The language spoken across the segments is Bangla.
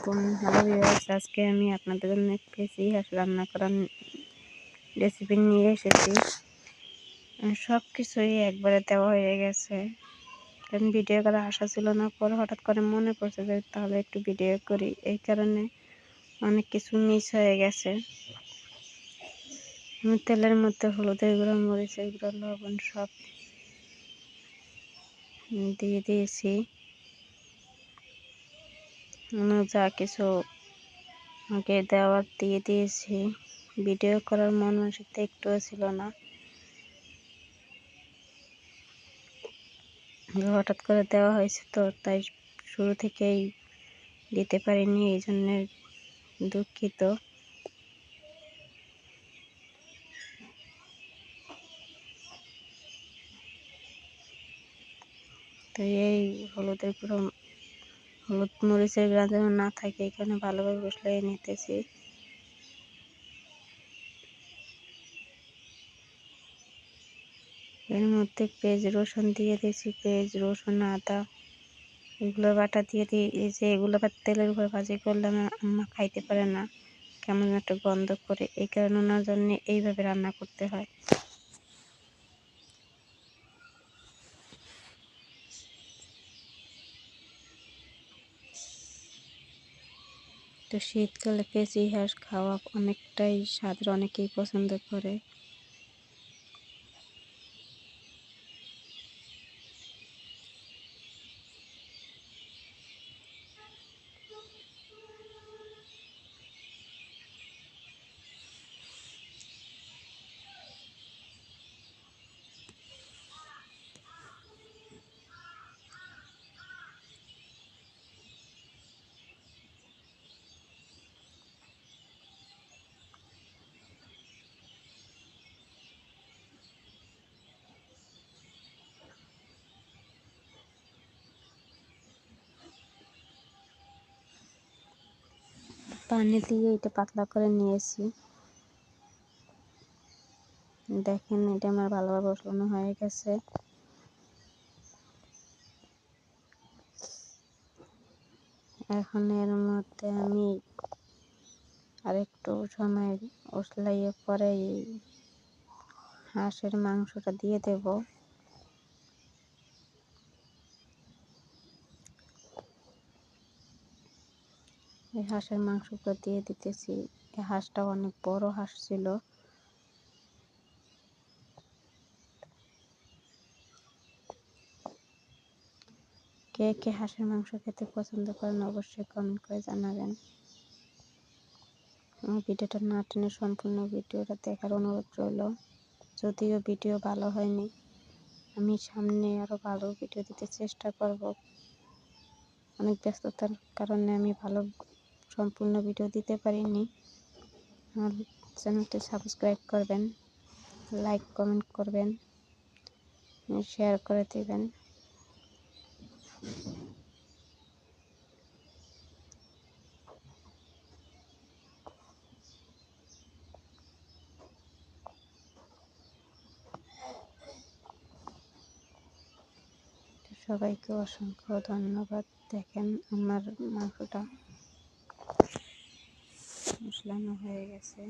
আলাইকুম। হ্যালো ভিউয়ার্স, আজকে আমি আপনাদের জন্য পেঁয়াজি হাঁস রান্না করার রেসিপি নিয়ে এসেছি। সব কিছুই একবারে দেওয়া হয়ে গেছে। কারণ ভিডিও করা আশা ছিল না, পরে হঠাৎ করে মনে পড়ছে যে তাহলে একটু ভিডিও করি। এই কারণে অনেক কিছু মিস হয়ে গেছে। আমি তেলের মধ্যে হলুদের গুঁড়ো, মরিচের গুঁড়ো, লবণ সব দিয়ে দিয়েছি। যা কিছু আগে দেওয়ার দিয়ে দিয়েছি। ভিডিও করার মন মানসিকতা একটুও ছিল না, হঠাৎ করে দেওয়া হয়েছে তো তাই শুরু থেকেই দিতে পারিনি, এই জন্য দুঃখিত। তো এই হলুদের গুঁড়ো, হলুদ মরিচের গুঁড়া যেন না থাকে এখানে ভালোভাবে মশলাই নিতেছি। এর মধ্যে পেঁয়াজ রসুন দিয়ে দিয়েছি, পেঁয়াজ রসুন আদা এগুলো বাটা দিয়ে দিই। এই যে এগুলো আবার তেলের উপর ভাজি করলে আমার আম্মা খাইতে পারে না, কেমন একটা গন্ধ করে, এই কারণে ওনার জন্য এইভাবে রান্না করতে হয়। তো শীতকালে পেঁয়াজি হাঁস খাওয়া অনেকটাই স্বাদের, অনেকেই পছন্দ করে। পানি দিয়ে এটা পাতলা করে নিয়েছি। দেখেন এটা আমার ভালোভাবে বসানো হয়ে গেছে। এখন এর মধ্যে আমি আরেকটু সময় উসলাইয়ে পরে হাঁসের মাংসটা দিয়ে দেব। এই হাঁসের মাংসটা দিয়ে দিতেছি। এই হাঁসটা অনেক বড় হাঁস ছিল। কে কে হাঁসের মাংস খেতে পছন্দ করেন অবশ্যই কমেন্ট করে জানাবেন। ভিডিওটা না টেনে সম্পূর্ণ ভিডিওটা দেখার অনুরোধ রইল। যদিও ভিডিও ভালো হয়নি, আমি সামনে আরো ভালো ভিডিও দিতে চেষ্টা করব। অনেক ব্যস্ততার কারণে আমি ভালো সম্পূর্ণ ভিডিও দিতে পারিনি। আমার চ্যানেলটি সাবস্ক্রাইব করবেন, লাইক কমেন্ট করবেন, শেয়ার করে দেবেন। সবাইকে অসংখ্য ধন্যবাদ। দেখেন আমার মাংসটা মশলানো হয়ে গেছে।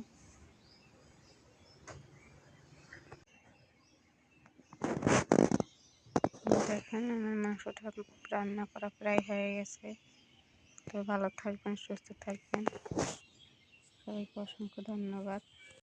দেখেন আমার মাংসটা রান্না করা প্রায় হয়ে গেছে। তো ভালো থাকবেন, সুস্থ থাকবেন, সবাইকে অসংখ্য ধন্যবাদ।